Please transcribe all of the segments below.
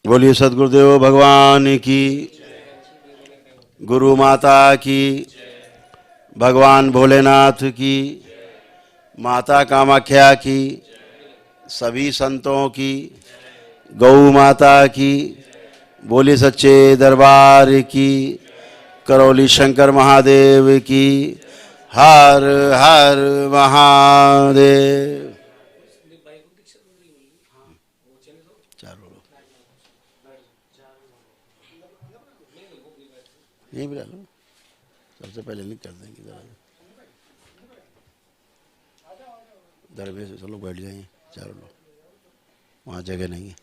बोलिए सद्गुरुदेव भगवान की, गुरु माता की, भगवान भोलेनाथ की, माता कामाख्या की, सभी संतों की, गौ माता की, बोलिए सच्चे दरबार की, करौली शंकर महादेव की, हर हर महादेव। नहीं बुला लो, सबसे पहले नहीं कर देंगे। दरवेश सब लोग बैठ जाएंगे, चारों लोग, वहाँ जगह नहीं है।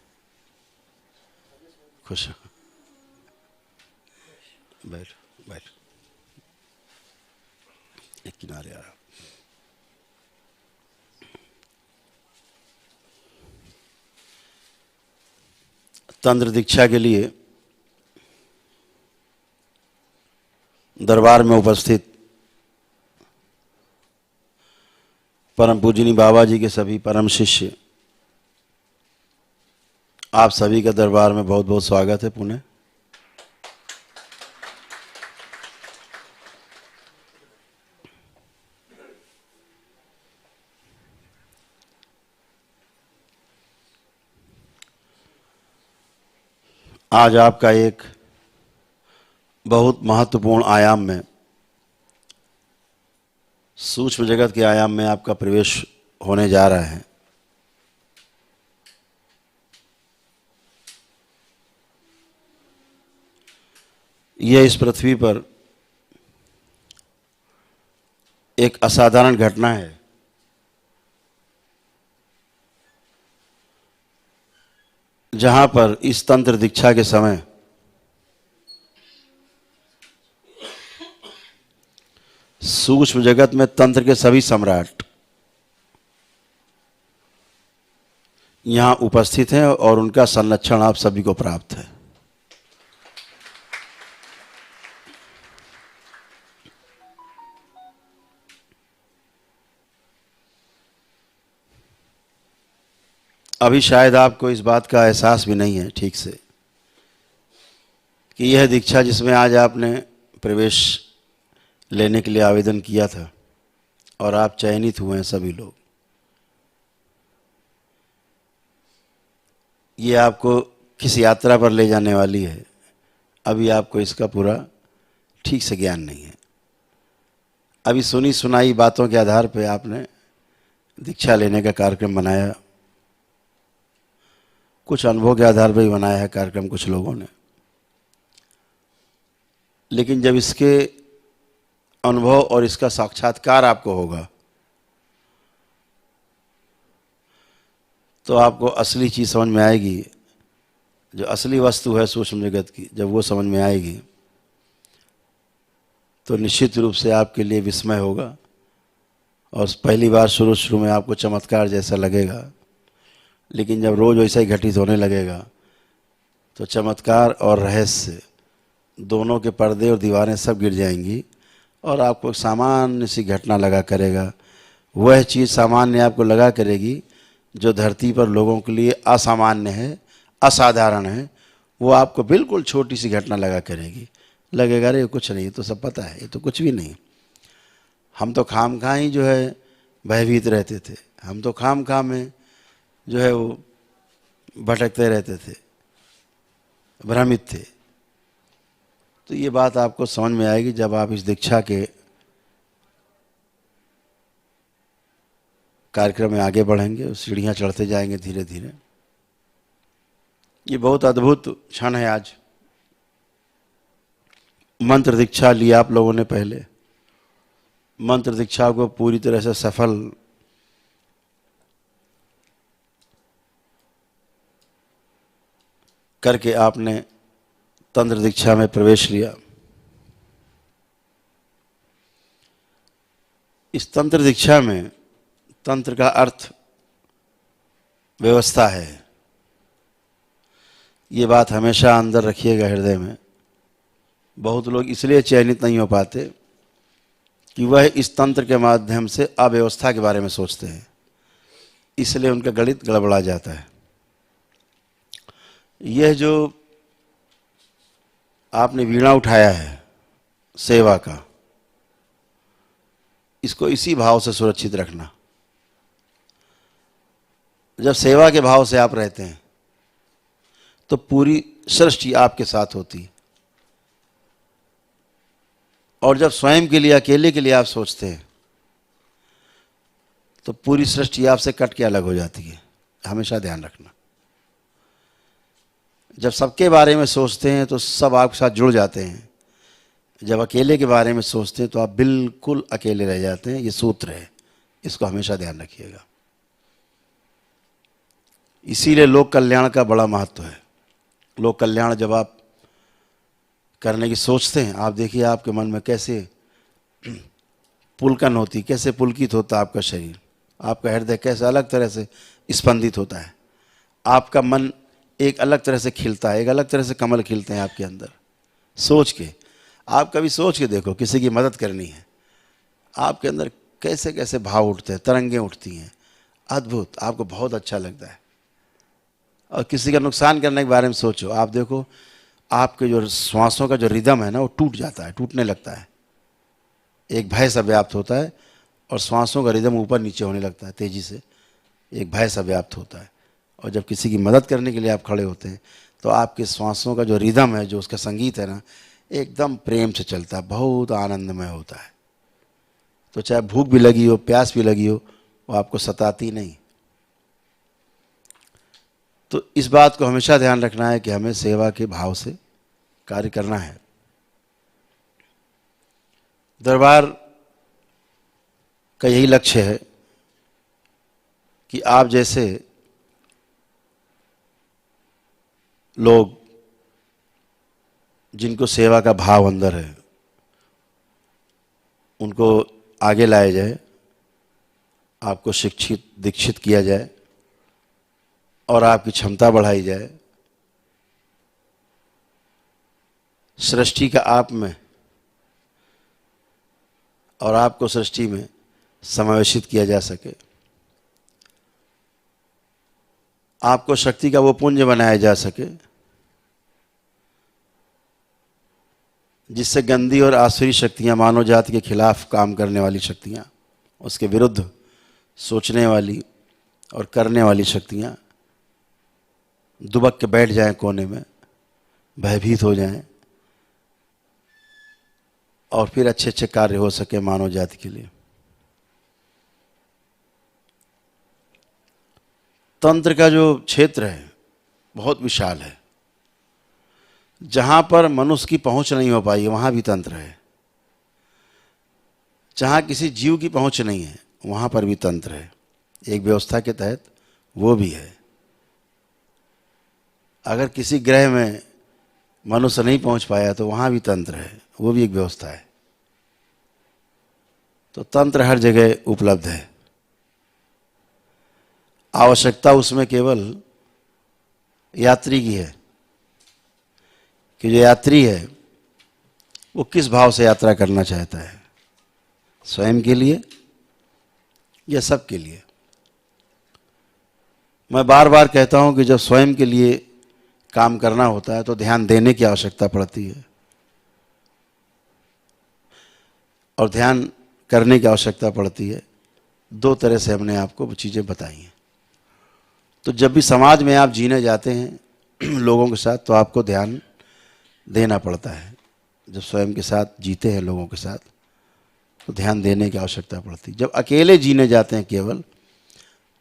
खुश बैठ बैठ, एक किनारे आ रहा। तंत्र दीक्षा के लिए दरबार में उपस्थित परम पूजनीय बाबा जी के सभी परम शिष्य, आप सभी का दरबार में बहुत बहुत स्वागत है। पुनः आज आपका एक बहुत महत्वपूर्ण आयाम में, सूक्ष्म जगत के आयाम में आपका प्रवेश होने जा रहा है। यह इस पृथ्वी पर एक असाधारण घटना है। जहां पर इस तंत्र दीक्षा के समय सूक्ष्म जगत में तंत्र के सभी सम्राट यहां उपस्थित हैं और उनका संरक्षण आप सभी को प्राप्त है। अभी शायद आपको इस बात का एहसास भी नहीं है ठीक से कि यह दीक्षा जिसमें आज आपने प्रवेश लेने के लिए आवेदन किया था और आप चयनित हुए हैं सभी लोग, ये आपको किस यात्रा पर ले जाने वाली है, अभी आपको इसका पूरा ठीक से ज्ञान नहीं है। अभी सुनी सुनाई बातों के आधार पर आपने दीक्षा लेने का कार्यक्रम बनाया, कुछ अनुभव के आधार पर ही बनाया है कार्यक्रम कुछ लोगों ने, लेकिन जब इसके अनुभव और इसका साक्षात्कार आपको होगा तो आपको असली चीज़ समझ में आएगी। जो असली वस्तु है सूक्ष्म जगत की, जब वो समझ में आएगी तो निश्चित रूप से आपके लिए विस्मय होगा और पहली बार शुरू में आपको चमत्कार जैसा लगेगा, लेकिन जब रोज़ वैसा ही घटित होने लगेगा तो चमत्कार और रहस्य दोनों के पर्दे और दीवारें सब गिर जाएंगी और आपको सामान्य सी घटना लगा करेगा। वह चीज़ सामान्य आपको लगा करेगी जो धरती पर लोगों के लिए असामान्य है, असाधारण है, वो आपको बिल्कुल छोटी सी घटना लगा करेगी। लगेगा अरे कुछ नहीं, ये तो सब पता है, ये तो कुछ भी नहीं। हम तो खामखा ही जो है भयभीत रहते थे, हम तो खामखा में जो है वो भटकते रहते थे, भ्रमित थे। तो ये बात आपको समझ में आएगी जब आप इस दीक्षा के कार्यक्रम में आगे बढ़ेंगे, सीढ़ियाँ चढ़ते जाएंगे धीरे धीरे। ये बहुत अद्भुत क्षण है आज। मंत्र दीक्षा ली आप लोगों ने पहले, मंत्र दीक्षा को पूरी तरह से सफल करके आपने तंत्र दीक्षा में प्रवेश लिया। इस तंत्र दीक्षा में तंत्र का अर्थ व्यवस्था है। ये बात हमेशा अंदर रखिएगा हृदय में। बहुत लोग इसलिए चयनित नहीं हो पाते कि वह इस तंत्र के माध्यम से अव्यवस्था के बारे में सोचते हैं, इसलिए उनका गणित गड़बड़ा जाता है। यह जो आपने वीणा उठाया है सेवा का, इसको इसी भाव से सुरक्षित रखना। जब सेवा के भाव से आप रहते हैं तो पूरी सृष्टि आपके साथ होती है, और जब स्वयं के लिए, अकेले के लिए आप सोचते हैं तो पूरी सृष्टि आपसे कट के अलग हो जाती है। हमेशा ध्यान रखना, जब सबके बारे में सोचते हैं तो सब आपके साथ जुड़ जाते हैं, जब अकेले के बारे में सोचते हैं तो आप बिल्कुल अकेले रह जाते हैं। ये सूत्र है, इसको हमेशा ध्यान रखिएगा। इसीलिए लोक कल्याण का बड़ा महत्व है। लोक कल्याण जब आप करने की सोचते हैं, आप देखिए आपके मन में कैसे पुलकन होती, कैसे पुलकित होता आपका शरीर, आपका हृदय कैसे अलग तरह से स्पंदित होता है, आपका मन एक अलग तरह से खिलता है, एक अलग तरह से कमल खिलते हैं आपके अंदर। सोच के, आप कभी सोच के देखो, किसी की मदद करनी है, आपके अंदर कैसे कैसे भाव उठते हैं, तरंगें उठती हैं, अद्भुत, आपको बहुत अच्छा लगता है। और किसी का नुकसान करने के बारे में सोचो, आप देखो आपके जो श्वासों का जो रिदम है ना, वो टूट जाता है, टूटने लगता है, एक भय सा व्याप्त होता है, और श्वासों का रिदम ऊपर नीचे होने लगता है तेजी से, एक भय सा व्याप्त होता है। और जब किसी की मदद करने के लिए आप खड़े होते हैं तो आपके श्वासों का जो रिदम है, जो उसका संगीत है ना, एकदम प्रेम से चलता है, बहुत आनंदमय होता है। तो चाहे भूख भी लगी हो, प्यास भी लगी हो, वो आपको सताती नहीं। तो इस बात को हमेशा ध्यान रखना है कि हमें सेवा के भाव से कार्य करना है। दरबार का यही लक्ष्य है कि आप जैसे लोग जिनको सेवा का भाव अंदर है, उनको आगे लाया जाए, आपको शिक्षित दीक्षित किया जाए और आपकी क्षमता बढ़ाई जाए, सृष्टि का आप में और आपको सृष्टि में समावेशित किया जा सके, आपको शक्ति का वो पुंज बनाया जा सके जिससे गंदी और आसुरी शक्तियां, मानव जाति के खिलाफ काम करने वाली शक्तियां, उसके विरुद्ध सोचने वाली और करने वाली शक्तियां दुबक के बैठ जाएं कोने में, भयभीत हो जाएं, और फिर अच्छे अच्छे कार्य हो सके मानव जाति के लिए। तंत्र का जो क्षेत्र है बहुत विशाल है। जहां पर मनुष्य की पहुंच नहीं हो पाई वहां भी तंत्र है, जहां किसी जीव की पहुंच नहीं है वहां पर भी तंत्र है, एक व्यवस्था के तहत वो भी है। अगर किसी ग्रह में मनुष्य नहीं पहुंच पाया तो वहां भी तंत्र है, वो भी एक व्यवस्था है। तो तंत्र हर जगह उपलब्ध है। आवश्यकता उसमें केवल यात्री की है कि जो यात्री है वो किस भाव से यात्रा करना चाहता है, स्वयं के लिए या सबके लिए। मैं बार बार कहता हूं कि जब स्वयं के लिए काम करना होता है तो ध्यान देने की आवश्यकता पड़ती है और ध्यान करने की आवश्यकता पड़ती है। दो तरह से हमने आपको चीज़ें बताई हैं। तो जब भी समाज में आप जीने जाते हैं लोगों के साथ, तो आपको ध्यान देना पड़ता है। जब स्वयं के साथ जीते हैं लोगों के साथ तो ध्यान देने की आवश्यकता पड़ती है। जब अकेले जीने जाते हैं केवल,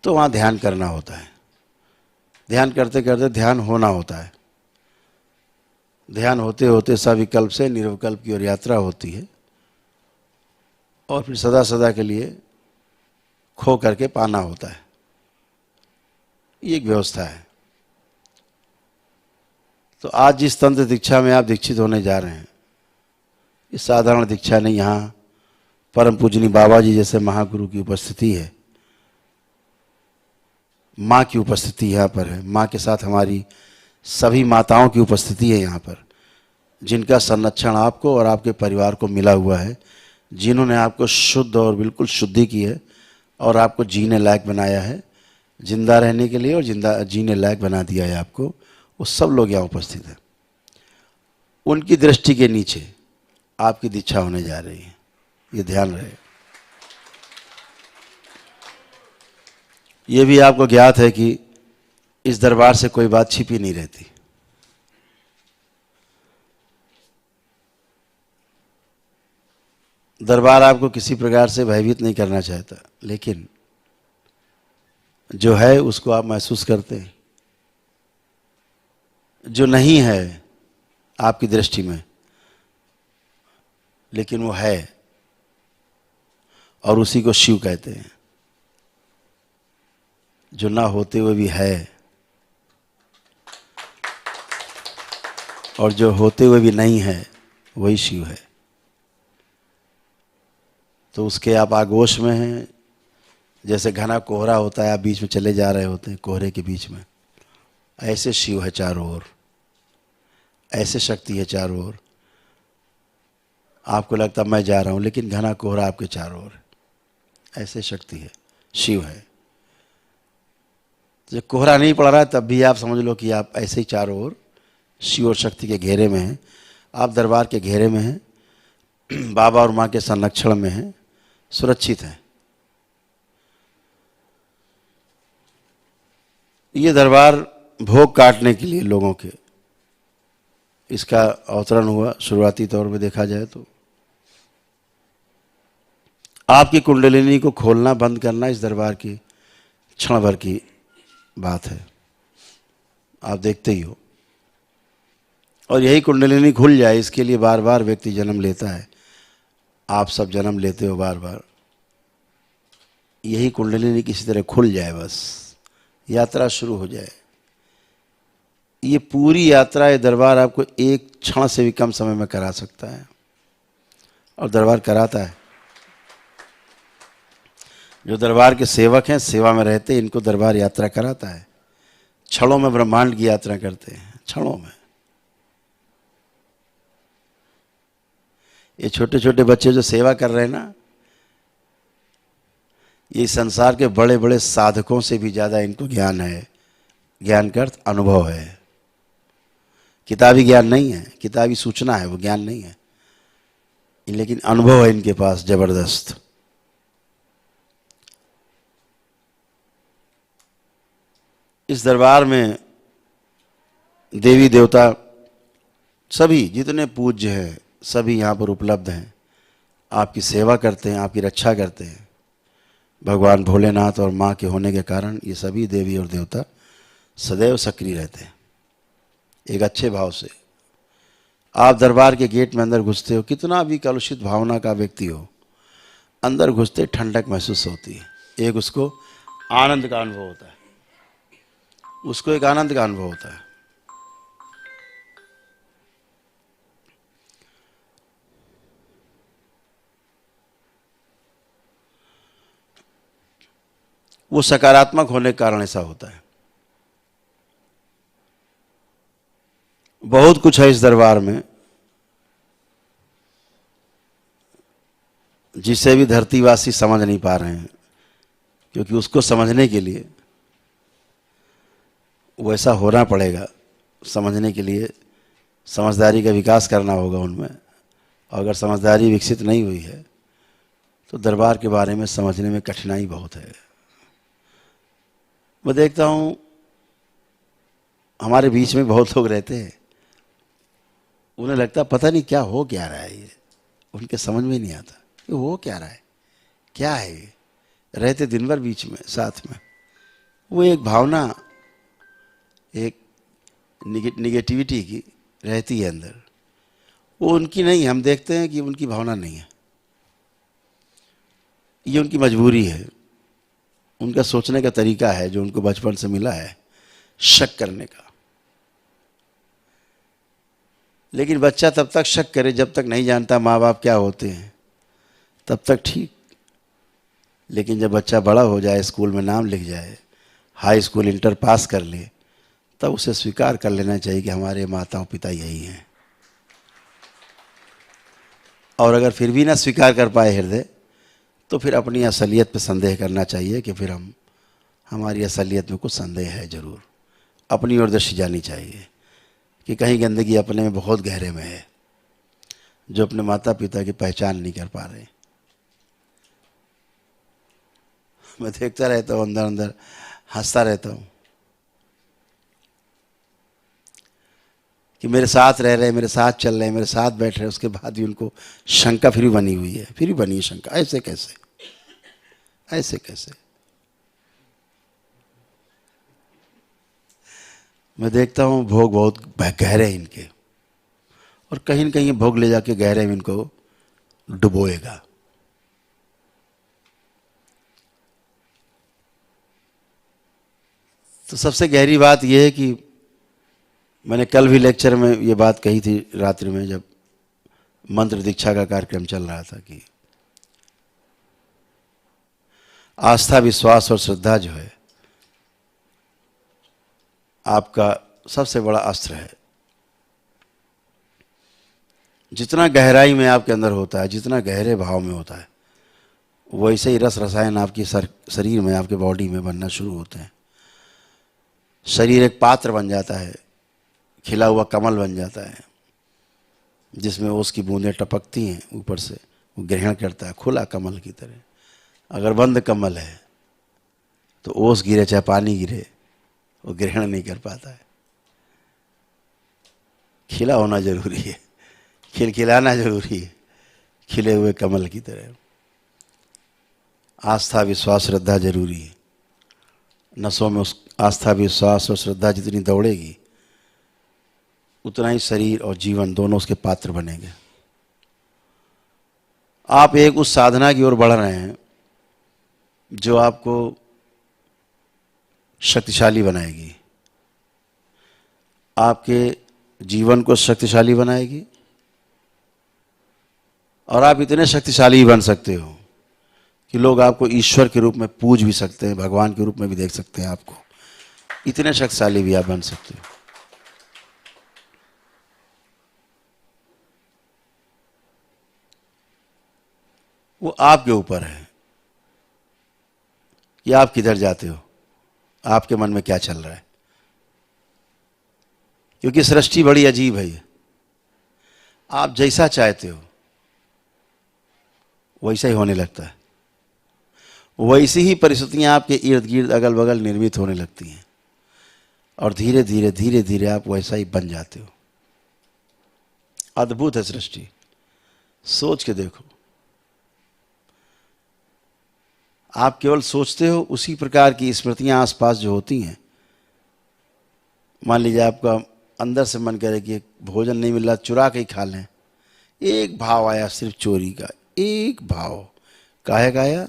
तो वहाँ ध्यान करना होता है। ध्यान करते करते ध्यान होना होता है। ध्यान होते होते सविकल्प से निर्विकल्प की ओर यात्रा होती है और फिर सदा सदा के लिए खो करके पाना होता है। ये एक व्यवस्था है। तो आज जिस तंत्र दीक्षा में आप दीक्षित होने जा रहे हैं, ये साधारण दीक्षा नहीं। यहाँ परम पूजनी बाबा जी जैसे महागुरु की उपस्थिति है, माँ की उपस्थिति यहाँ पर है। माँ के साथ हमारी सभी माताओं की उपस्थिति है यहाँ पर, जिनका संरक्षण आपको और आपके परिवार को मिला हुआ है, जिन्होंने आपको शुद्ध और बिल्कुल शुद्धि की है और आपको जीने लायक बनाया है, जिंदा रहने के लिए, और जिंदा जीने लायक बना दिया है आपको। वो सब लोग यहाँ उपस्थित हैं। उनकी दृष्टि के नीचे आपकी दीक्षा होने जा रही है, ये ध्यान रहे। ये भी आपको ज्ञात है कि इस दरबार से कोई बात छिपी नहीं रहती। दरबार आपको किसी प्रकार से भयभीत नहीं करना चाहता, लेकिन जो है उसको आप महसूस करते हैं। जो नहीं है आपकी दृष्टि में, लेकिन वो है, और उसी को शिव कहते हैं। जो ना होते हुए भी है, और जो होते हुए भी नहीं है, वही शिव है। तो उसके आप आगोश में हैं। जैसे घना कोहरा होता है, आप बीच में चले जा रहे होते हैं कोहरे के बीच में, ऐसे शिव है चारों ओर, ऐसे शक्ति है चारों ओर। आपको लगता मैं जा रहा हूं, लेकिन घना कोहरा आपके चारों ओर है। ऐसे शक्ति है, शिव है। जब कोहरा नहीं पड़ रहा है तब भी आप समझ लो कि आप ऐसे ही चारों ओर शिव और शक्ति के घेरे में हैं। आप दरबार के घेरे में हैं, बाबा और माँ के संरक्षण में हैं, सुरक्षित हैं। ये दरबार भोग काटने के लिए लोगों के, इसका अवतरण हुआ शुरुआती तौर पे देखा जाए तो। आपकी कुंडलिनी को खोलना बंद करना इस दरबार की क्षण भर की बात है, आप देखते ही हो। और यही कुंडलिनी खुल जाए, इसके लिए बार बार व्यक्ति जन्म लेता है। आप सब जन्म लेते हो बार बार। यही कुंडलिनी किसी तरह खुल जाए, बस यात्रा शुरू हो जाए। ये पूरी यात्रा, ये दरबार आपको एक क्षण से भी कम समय में करा सकता है, और दरबार कराता है। जो दरबार के सेवक हैं, सेवा में रहते हैं, इनको दरबार यात्रा कराता है। क्षणों में ब्रह्मांड की यात्रा करते हैं, क्षणों में। ये छोटे छोटे बच्चे जो सेवा कर रहे हैं ना, ये संसार के बड़े बड़े साधकों से भी ज्यादा इनको ज्ञान है। ज्ञान का अर्थ अनुभव है, किताबी ज्ञान नहीं है। किताबी सूचना है, वो ज्ञान नहीं है, लेकिन अनुभव है इनके पास जबरदस्त। इस दरबार में देवी देवता सभी जितने पूज्य हैं, सभी यहाँ पर उपलब्ध हैं। आपकी सेवा करते हैं, आपकी रक्षा करते हैं। भगवान भोलेनाथ और माँ के होने के कारण ये सभी देवी और देवता सदैव सक्रिय रहते हैं, एक अच्छे भाव से। आप दरबार के गेट में अंदर घुसते हो, कितना भी कलुषित भावना का व्यक्ति हो, अंदर घुसते ठंडक महसूस होती है। एक उसको आनंद का अनुभव होता है, उसको एक आनंद का अनुभव होता है। वो सकारात्मक होने के कारण ऐसा होता है। बहुत कुछ है इस दरबार में, जिसे भी धरतीवासी समझ नहीं पा रहे हैं, क्योंकि उसको समझने के लिए वैसा होना पड़ेगा। समझने के लिए समझदारी का विकास करना होगा उनमें, और अगर समझदारी विकसित नहीं हुई है तो दरबार के बारे में समझने में कठिनाई बहुत है। मैं देखता हूँ हमारे बीच में बहुत लोग रहते हैं, उन्हें लगता पता नहीं क्या हो क्या रहा है, ये उनके समझ में नहीं आता ये हो क्या रहा है, क्या है ये। रहते दिन भर बीच में साथ में, वो एक भावना, एक निगेटिविटी की रहती है अंदर, वो उनकी नहीं। हम देखते हैं कि उनकी भावना नहीं है, ये उनकी मजबूरी है, उनका सोचने का तरीका है जो उनको बचपन से मिला है, शक करने का। लेकिन बच्चा तब तक शक करे जब तक नहीं जानता माँ बाप क्या होते हैं, तब तक ठीक। लेकिन जब बच्चा बड़ा हो जाए, स्कूल में नाम लिख जाए, हाई स्कूल इंटर पास कर ले, तब उसे स्वीकार कर लेना चाहिए कि हमारे माता पिता यही हैं। और अगर फिर भी ना स्वीकार कर पाए हृदय, तो फिर अपनी असलियत पे संदेह करना चाहिए कि फिर हमारी असलियत में कुछ संदेह है जरूर, अपनी ओर दृष्टि जानी चाहिए कि कहीं गंदगी अपने में बहुत गहरे में है, जो अपने माता पिता की पहचान नहीं कर पा रहे। मैं देखता रहता हूँ, अंदर अंदर हंसता रहता हूँ कि मेरे साथ रह रहे, मेरे साथ चल रहे, मेरे साथ बैठ रहे, उसके बाद भी उनको शंका फिर भी बनी हुई है, फिर भी बनी है शंका, ऐसे कैसे, ऐसे कैसे। मैं देखता हूँ भोग बहुत गहरे हैं इनके, और कहीं न कहीं भोग ले जाके गहरे में इनको डुबोएगा। तो सबसे गहरी बात यह है कि मैंने कल भी लेक्चर में ये बात कही थी, रात्रि में जब मंत्र दीक्षा का कार्यक्रम चल रहा था, कि आस्था, विश्वास और श्रद्धा जो है आपका सबसे बड़ा अस्त्र है। जितना गहराई में आपके अंदर होता है, जितना गहरे भाव में होता है, वैसे ही रस रसायन आपकी शरीर में, आपके बॉडी में बनना शुरू होते हैं। शरीर एक पात्र बन जाता है, खिला हुआ कमल बन जाता है, जिसमें ओस की बूंदें टपकती हैं ऊपर से, वो ग्रहण करता है खुला कमल की तरह। अगर बंद कमल है तो ओस गिरे चाहे पानी गिरे, वो ग्रहण नहीं कर पाता है। खिला होना जरूरी है, खिलखिलाना जरूरी है, खिले हुए कमल की तरह। आस्था, विश्वास, श्रद्धा जरूरी है। नसों में उस आस्था, विश्वास और श्रद्धा जितनी दौड़ेगी, उतना ही शरीर और जीवन दोनों उसके पात्र बनेंगे। आप एक उस साधना की ओर बढ़ रहे हैं जो आपको शक्तिशाली बनाएगी, आपके जीवन को शक्तिशाली बनाएगी, और आप इतने शक्तिशाली बन सकते हो कि लोग आपको ईश्वर के रूप में पूज भी सकते हैं, भगवान के रूप में भी देख सकते हैं आपको। इतने शक्तिशाली भी आप बन सकते हो। वो आपके ऊपर है कि आप किधर जाते हो, आपके मन में क्या चल रहा है। क्योंकि सृष्टि बड़ी अजीब है। आप जैसा चाहते हो वैसा ही होने लगता है, वैसी ही परिस्थितियां आपके इर्द गिर्द अगल बगल निर्मित होने लगती हैं, और धीरे धीरे धीरे धीरे आप वैसा ही बन जाते हो। अद्भुत है सृष्टि, सोच के देखो। आप केवल सोचते हो, उसी प्रकार की स्मृतियां आसपास जो होती हैं। मान लीजिए आपका अंदर से मन करे कि भोजन नहीं मिल रहा, चुरा के ही खा लें। एक भाव आया सिर्फ चोरी का, एक भाव, काहे का आया,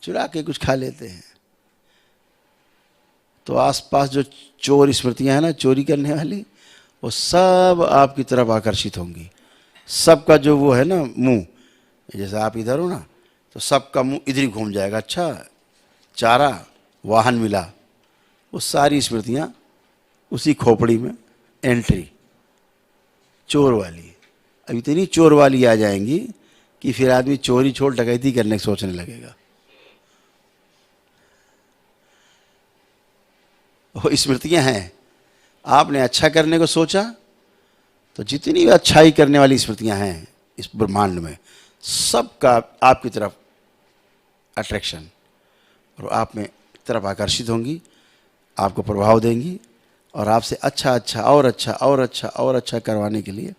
चुरा के कुछ खा लेते हैं। तो आसपास जो चोर स्मृतियां हैं ना, चोरी करने वाली, वो सब आपकी तरफ आकर्षित होंगी। सबका जो वो है ना मुंह, जैसे आप इधर हो ना, तो सबका मुंह इधर ही घूम जाएगा। अच्छा, चारा, वाहन मिला, वो सारी स्मृतियां उसी खोपड़ी में एंट्री, चोर वाली। अब इतनी चोर वाली आ जाएंगी कि फिर आदमी चोरी छोड़ डकैती करने की सोचने लगेगा। वो स्मृतियां हैं। आपने अच्छा करने को सोचा तो जितनी भी अच्छाई करने वाली स्मृतियां हैं इस ब्रह्मांड में, सबका आपकी तरफ अट्रैक्शन, और आप में तरफ आकर्षित होंगी, आपको प्रभाव देंगी, और आपसे अच्छा अच्छा और अच्छा और अच्छा और अच्छा करवाने के लिए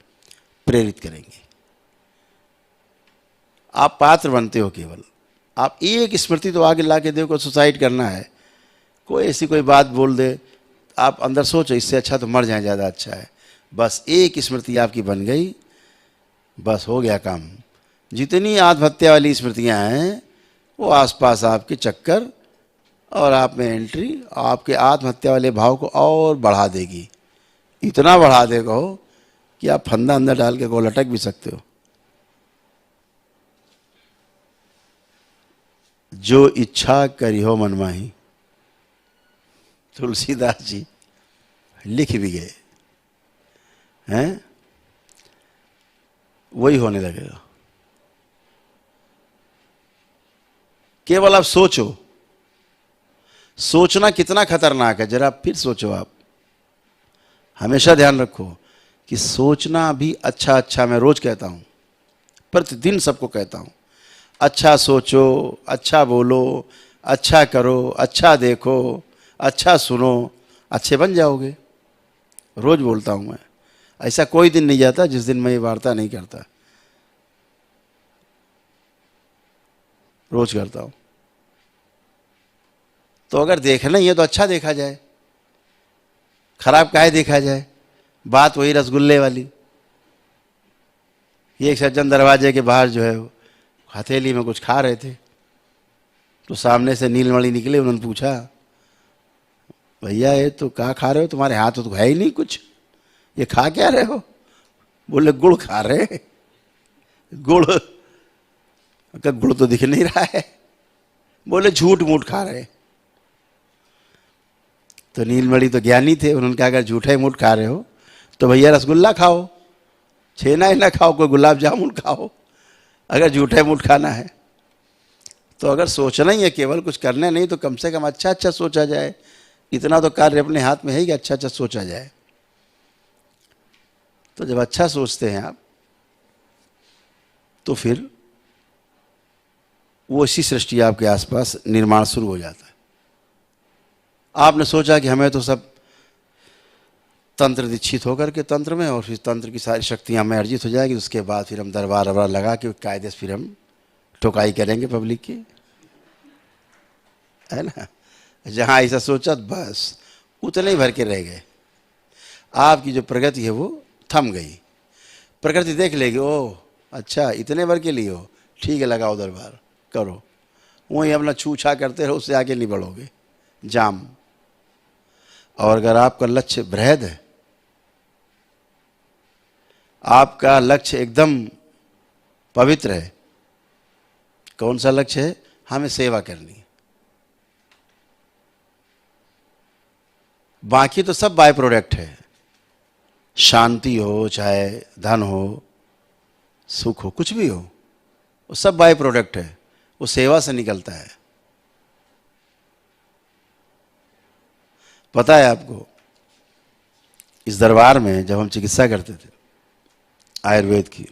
प्रेरित करेंगी। आप पात्र बनते हो केवल। आप एक स्मृति तो आगे ला के देखो, सुसाइड करना है, कोई ऐसी कोई बात बोल दे, आप अंदर सोचो इससे अच्छा तो मर जाए, ज़्यादा अच्छा है। बस एक स्मृति आपकी बन गई, बस हो गया काम। जितनी आत्महत्या वाली स्मृतियां हैं वो आसपास आपके चक्कर और आप में एंट्री आपके आत्महत्या वाले भाव को और बढ़ा देगी। इतना बढ़ा देगा हो कि आप फंदा अंदर डाल के को लटक भी सकते हो। जो इच्छा करी हो मनमाही, तुलसीदास जी लिख भी गए हैं, वही होने लगेगा। केवल आप सोचो। सोचना कितना खतरनाक है, जरा फिर सोचो। आप हमेशा ध्यान रखो कि सोचना भी अच्छा अच्छा, मैं रोज कहता हूँ, प्रतिदिन सबको कहता हूँ, अच्छा सोचो, अच्छा बोलो, अच्छा करो, अच्छा देखो, अच्छा सुनो, अच्छे बन जाओगे। रोज बोलता हूँ मैं, ऐसा कोई दिन नहीं जाता जिस दिन मैं ये वार्ता नहीं करता, रोज करता हूँ। तो अगर देखना ही है तो अच्छा देखा जाए, खराब काहे देखा जाए। बात वही रसगुल्ले वाली। ये एक सज्जन दरवाजे के बाहर जो है हथेली में कुछ खा रहे थे, तो सामने से नीलमणि निकले, उन्होंने पूछा, भैया ये तो क्या खा रहे हो, तुम्हारे हाथ तो है ही नहीं कुछ, ये खा क्या रहे हो? बोले गुड़ खा रहे हैं। गुड़ का गुड़ तो दिख नहीं रहा है। बोले झूठ मूठ खा रहे हैं। तो नीलमणि तो ज्ञानी थे, उन्होंने कहा अगर झूठे मूठ खा रहे हो तो भैया रसगुल्ला खाओ, छेना ही ना खाओ, कोई गुलाब जामुन खाओ, अगर झूठे मूठ खाना है तो। अगर सोचना ही है केवल, कुछ करना नहीं, तो कम से कम अच्छा अच्छा सोचा जाए। इतना तो कार्य अपने हाथ में है कि अच्छा अच्छा सोचा जाए। तो जब अच्छा सोचते हैं आप, तो फिर वो इसी सृष्टि आपके आसपास निर्माण शुरू हो जाता है। आपने सोचा कि हमें तो सब तंत्र दीक्षित होकर के तंत्र में, और फिर तंत्र की सारी शक्तियां हमें अर्जित हो जाएगी, उसके बाद फिर हम दरबार वरबार लगा के कायदे से फिर हम ठुकाई करेंगे पब्लिक की, है ना। जहां ऐसा सोचा बस उतने ही भर के रह गए। आपकी जो प्रगति है वो थम गई। प्रकृति देख लेगी, ओह अच्छा इतने भर के लिए हो, ठीक है लगाओ दरबार करो, वहीं अपना छू छा करते रहो, उससे आगे नहीं बढ़ोगे, जाम। और अगर आपका लक्ष्य बृहद है, आपका लक्ष्य एकदम पवित्र है, कौन सा लक्ष्य है? हमें सेवा करनी है। बाकी तो सब बाय प्रोडक्ट है, शांति हो, चाहे धन हो, सुख हो, कुछ भी हो, वो सब बाय प्रोडक्ट है, वो सेवा से निकलता है। पता है आपको, इस दरबार में जब हम चिकित्सा करते थे आयुर्वेद की,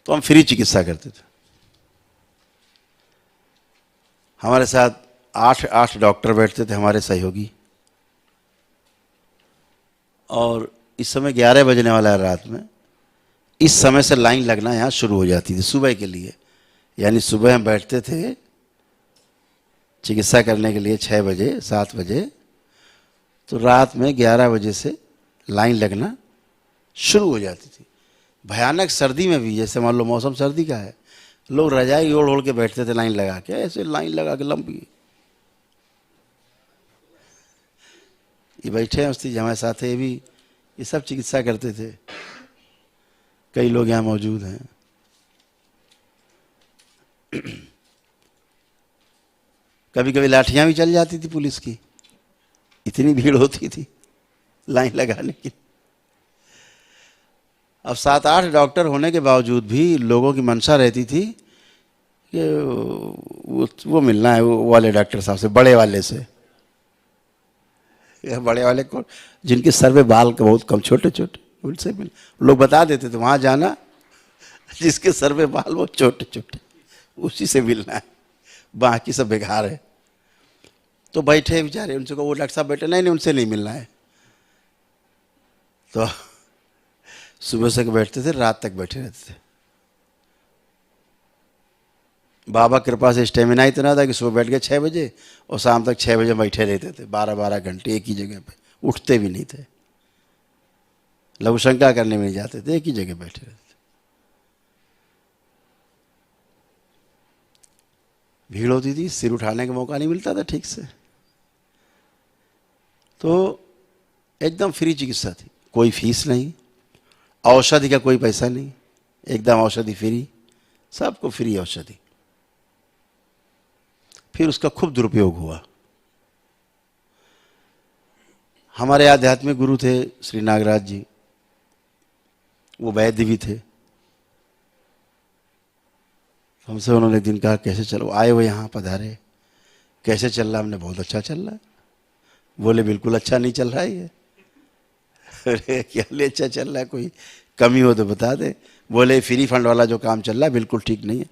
तो हम फ्री चिकित्सा करते थे। हमारे साथ 8 डॉक्टर बैठते थे, हमारे सहयोगी। और इस समय 11 बजने वाला है रात में, इस समय से लाइन लगना यहाँ शुरू हो जाती थी सुबह के लिए। यानी सुबह हम बैठते थे चिकित्सा करने के लिए 6 बजे 7 बजे, तो रात में 11 बजे से लाइन लगना शुरू हो जाती थी। भयानक सर्दी में भी, जैसे मान लो मौसम सर्दी का है, लोग रजाई ओढ़ ओढ़ के बैठते थे लाइन लगा के, ऐसे लाइन लगा के लंबी। ये बैठे हैं उस्ती हमारे साथ है, ये भी ये सब चिकित्सा करते थे, कई लोग यहाँ मौजूद हैं। कभी कभी लाठियां भी चल जाती थी पुलिस की, इतनी भीड़ होती थी लाइन लगाने की। अब 7-8 डॉक्टर होने के बावजूद भी लोगों की मंशा रहती थी कि वो मिलना है वो वाले डॉक्टर साहब से, बड़े वाले से। बड़े वाले को, जिनके सर पे बाल का बहुत कम, छोटे छोटे, उनसे मिल। लोग बता देते थे वहां जाना, जिसके सर पे बाल वो छोटे छोटे, उसी से मिलना है, बाकी सब बेकार है। तो बैठे बेचारे, उनसे को वो डॉक्टर साहब बैठे, नहीं नहीं उनसे नहीं मिलना है। तो सुबह से बैठते थे, रात तक बैठे रहते थे। बाबा कृपा से स्टेमिना इतना था कि सुबह बैठ गए 6 बजे और शाम तक 6 बजे बैठे रहते थे, 12-12 घंटे एक ही जगह पे, उठते भी नहीं थे, लघुशंका करने में नहीं जाते थे, एक ही जगह बैठे रहते थे। भीड़ होती थी, सिर उठाने का मौका नहीं मिलता था ठीक से। तो एकदम फ्री चिकित्सा थी, कोई फीस नहीं, औषधि का कोई पैसा नहीं, एकदम औषधि फ्री, सबको फ्री औषधि। फिर उसका खूब दुरुपयोग हुआ। हमारे आध्यात्मिक गुरु थे श्री नागराज जी, वो वैद्य भी थे। हमसे उन्होंने एक दिन कहा कैसे चलो, आए हुए यहाँ पधारे, कैसे चल रहा? हमने बहुत अच्छा चल रहा है। बोले बिल्कुल अच्छा नहीं चल रहा है ये। अरे क्या ले अच्छा चल रहा है, कोई कमी हो तो बता दे। बोले फ्री फंड वाला जो काम चल रहा है बिल्कुल ठीक नहीं है,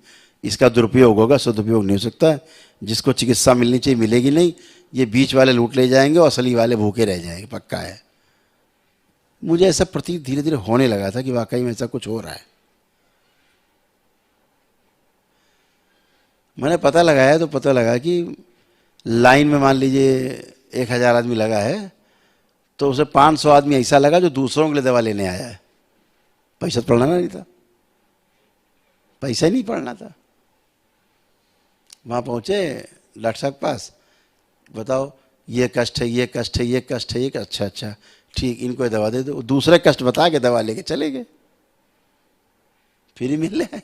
इसका दुरुपयोग होगा, सदुपयोग नहीं हो सकता है। जिसको चिकित्सा मिलनी चाहिए मिलेगी नहीं, ये बीच वाले लूट ले जाएंगे और असली वाले भूखे रह जाएंगे, पक्का है। मुझे ऐसा प्रतीत धीरे धीरे होने लगा था कि वाकई में ऐसा कुछ हो रहा है। मैंने पता लगाया तो पता लगा कि लाइन में मान लीजिए 1000 आदमी लगा है, तो उसे 500 आदमी ऐसा लगा जो दूसरों के लिए दवा लेने आया है। पैसा तो पड़ना नहीं था, पैसा ही नहीं पड़ना था। वहाँ पहुँचे डॉक्टर साहब के पास, बताओ ये कष्ट है, ये कष्ट है, ये कष्ट है, ये अच्छा अच्छा ठीक, इनको दवा दे दो। दूसरे कष्ट बता के दवा लेके चले गए, फ्री मिल रहे।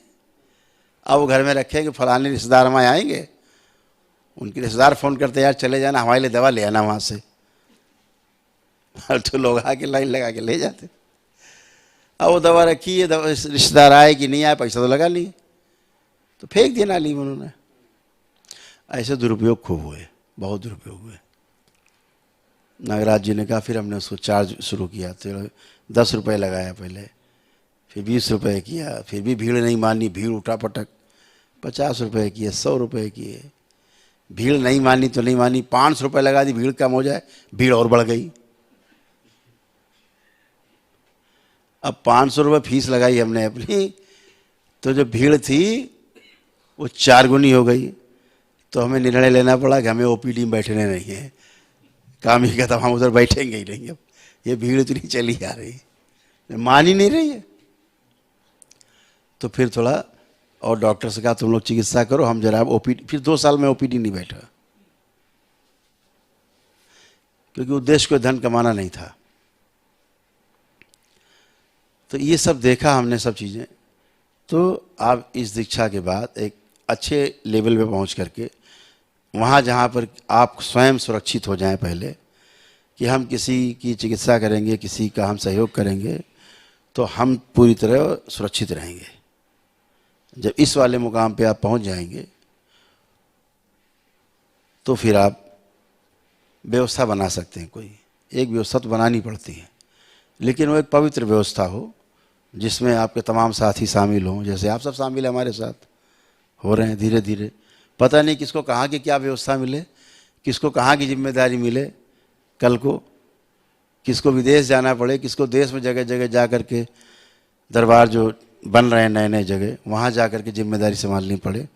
अब वो घर में रखे कि फलाने रिश्तेदार हमारे आएंगे, उनके रिश्तेदार फ़ोन करते यार चले जाना, हमारे लिए दवा ले आना वहाँ से। और तो लोग आके लाइन लगा के ले जाते। अब वो दवा रखी है, रिश्तेदार आए कि नहीं आए, पैसा तो लगा लिए, तो फेंक दिया नाली में उन्होंने। ऐसे दुरुपयोग खूब हुए, बहुत दुरुपयोग हुए। नागराज जी ने कहा, फिर हमने उसको चार्ज शुरू किया, तो 10 रुपये लगाया पहले, फिर 20 रुपये किया, फिर भी भीड़ नहीं मानी, भीड़ उठा पटक, 50 रुपये किए, 100 रुपये किए, भीड़ नहीं मानी तो नहीं मानी, 500 रुपये लगा दी, भीड़ कम हो जाए, भीड़ और बढ़ गई। अब 500 रुपये फीस लगाई हमने अपनी, तो जो भीड़ थी वो 4 गुनी हो गई। तो हमें निर्णय लेना पड़ा कि हमें ओपीडी में बैठने नहीं है, काम ही खत्म, हम उधर बैठेंगे ही नहीं। अब ये भीड़ इतनी चली आ रही, मान ही नहीं रही है। तो फिर थोड़ा और डॉक्टर से कहा तुम लोग चिकित्सा करो, हम जरा ओपीडी, फिर 2 साल में ओपीडी नहीं बैठा, क्योंकि उद्देश्य को धन कमाना नहीं था। तो ये सब देखा हमने, सब चीज़ें। तो आप इस दीक्षा के बाद एक अच्छे लेवल पे पहुंच करके, वहाँ जहाँ पर आप स्वयं सुरक्षित हो जाएं पहले, कि हम किसी की चिकित्सा करेंगे, किसी का हम सहयोग करेंगे, तो हम पूरी तरह सुरक्षित रहेंगे। जब इस वाले मुकाम पे आप पहुंच जाएंगे, तो फिर आप व्यवस्था बना सकते हैं। कोई एक व्यवस्था तो बनानी पड़ती है, लेकिन वो एक पवित्र व्यवस्था हो, जिसमें आपके तमाम साथी शामिल हों। जैसे आप सब शामिल हैं, हमारे साथ हो रहे हैं धीरे धीरे। पता नहीं किसको कहाँ की क्या व्यवस्था मिले, किसको कहाँ की जिम्मेदारी मिले, कल को किसको विदेश जाना पड़े, किसको देश में जगह जगह जा कर के दरबार जो बन रहे हैं नए नए जगह, वहाँ जा कर के जिम्मेदारी संभालनी पड़े।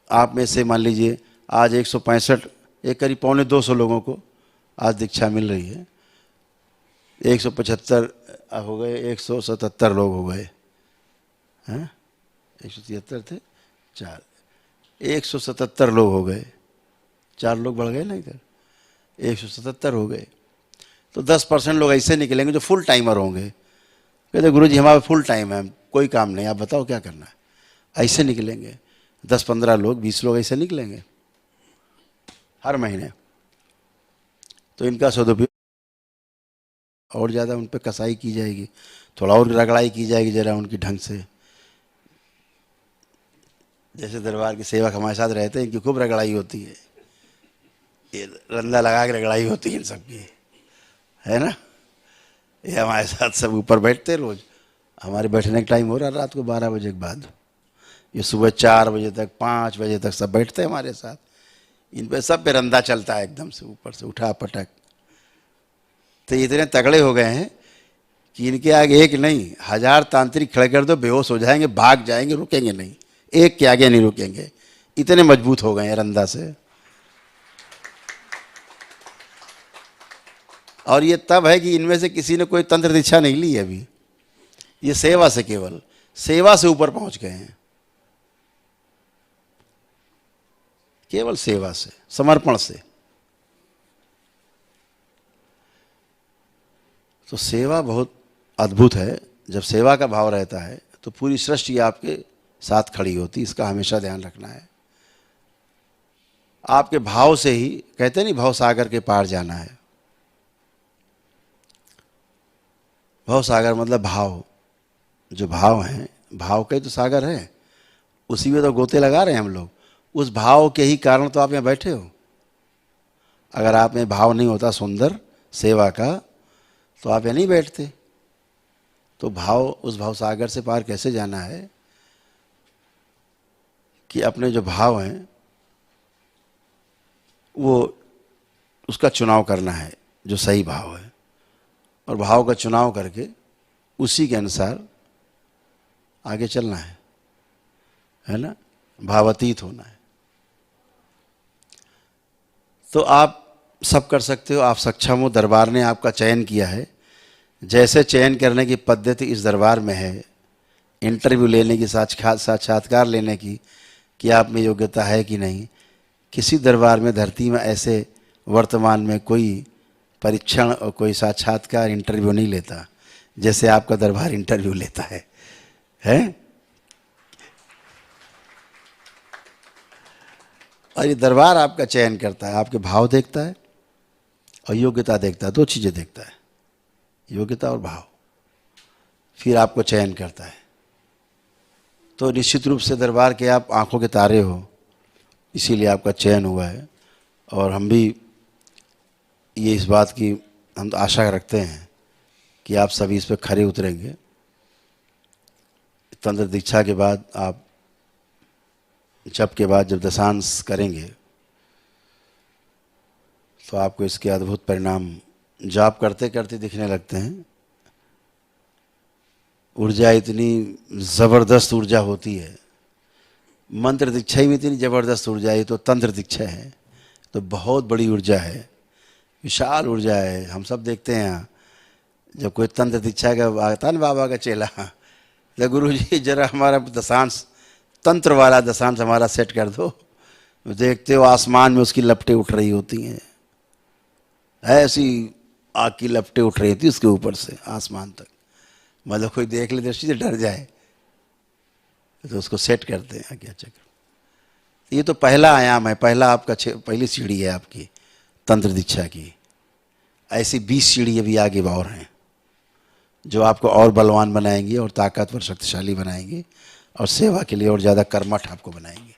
आप में से मान लीजिए आज 165, एक करीब 250 लोगों को आज दीक्षा मिल रही है। 175 हो गए, 177 लोग हो गए हैं, 173 थे, 4, 177 लोग हो गए, 4 लोग बढ़ गए ना इधर, 177 हो गए। तो 10% लोग ऐसे निकलेंगे जो फुल टाइमर होंगे। कहते गुरुजी हमारा फुल टाइम है, कोई काम नहीं, आप बताओ क्या करना है। ऐसे निकलेंगे 10-15 लोग, 20 लोग ऐसे निकलेंगे हर महीने। तो इनका सदुपयोग और ज़्यादा उन पर कसाई की जाएगी, थोड़ा और रगड़ाई की जाएगी ज़रा उनकी ढंग से। जैसे दरबार के सेवक हमारे साथ रहते हैं, इनकी खूब रगड़ाई होती है, ये रंदा लगा के रगड़ाई होती है इन सबकी, है ना। ये हमारे साथ सब ऊपर बैठते रोज़, हमारे बैठने का टाइम हो रहा रात को 12 बजे के बाद, ये सुबह 4 बजे तक 5 बजे तक सब बैठते हैं हमारे साथ। इन पे सब पे रंदा चलता है एकदम से ऊपर से उठा पटक। तो ये इतने तगड़े हो गए हैं कि इनके आगे एक नहीं 1000 तांत्रिक खड़े कर दो, बेहोश हो जाएंगे, भाग जाएंगे, रुकेंगे नहीं, एक के आगे नहीं रुकेंगे, इतने मजबूत हो गए हैं रंदा से। और ये तब है कि इनमें से किसी ने कोई तंत्र दीक्षा नहीं ली है अभी, ये सेवा से, केवल सेवा से ऊपर पहुंच गए हैं, केवल सेवा से, समर्पण से। तो सेवा बहुत अद्भुत है। जब सेवा का भाव रहता है तो पूरी सृष्टि आपके साथ खड़ी होती, इसका हमेशा ध्यान रखना है। आपके भाव से ही, कहते नहीं भाव सागर के पार जाना है। भाव सागर मतलब भाव, जो भाव हैं, भाव का ही तो सागर है, उसी में तो गोते लगा रहे हैं हम लोग। उस भाव के ही कारण तो आप यहाँ बैठे हो। अगर आप में भाव नहीं होता सुंदर सेवा का तो आप यहाँ नहीं बैठते। तो भाव, उस भाव सागर से पार कैसे जाना है कि अपने जो भाव हैं वो उसका चुनाव करना है जो सही भाव है, और भाव का चुनाव करके उसी के अनुसार आगे चलना है ना, भावातीत होना है। तो आप सब कर सकते हो, आप सक्षम हो। दरबार ने आपका चयन किया है। जैसे चयन करने की पद्धति इस दरबार में है, इंटरव्यू लेने की, साक्षात्कार लेने की कि आप में योग्यता है कि नहीं, किसी दरबार में धरती में ऐसे वर्तमान में कोई परीक्षण और कोई साक्षात्कार इंटरव्यू नहीं लेता जैसे आपका दरबार इंटरव्यू लेता है, हैं? और ये दरबार आपका चयन करता है, आपके भाव देखता है और योग्यता देखता है। दो चीज़ें देखता है, योग्यता और भाव, फिर आपको चयन करता है। तो निश्चित रूप से दरबार के आप आंखों के तारे हो, इसीलिए आपका चयन हुआ है। और हम भी ये इस बात की हम आशा रखते हैं कि आप सभी इस पर खरे उतरेंगे। तंत्र दीक्षा के बाद आप जप के बाद जब दशांश करेंगे तो आपको इसके अद्भुत परिणाम जाप करते करते दिखने लगते हैं। ऊर्जा इतनी ज़बरदस्त ऊर्जा होती है, मंत्र दीक्षा में इतनी ज़बरदस्त ऊर्जा है। तो तंत्र दीक्षा है तो बहुत बड़ी ऊर्जा है, विशाल ऊर्जा है। हम सब देखते हैं यहाँ जब कोई तंत्र दीक्षा का आता है ना बाबा का चेला, तो गुरु जी जरा हमारा दशांश, तंत्र वाला दशांश हमारा सेट कर दो। देखते हो आसमान में उसकी लपटें उठ रही होती हैं, ऐसी आग की लपटें उठ रही थी उसके ऊपर से आसमान तक, मतलब कोई देख ले दृष्टि से डर जाए, तो उसको सेट करते हैं आज्ञा चक्र। ये तो पहला आयाम है, पहला आपका पहली सीढ़ी है आपकी तंत्र दीक्षा की। ऐसी 20 सीढ़ी अभी आगे और हैं जो आपको और बलवान बनाएंगी और ताकतवर शक्तिशाली बनाएंगी और सेवा के लिए और ज़्यादा कर्मठ आपको बनाएंगे।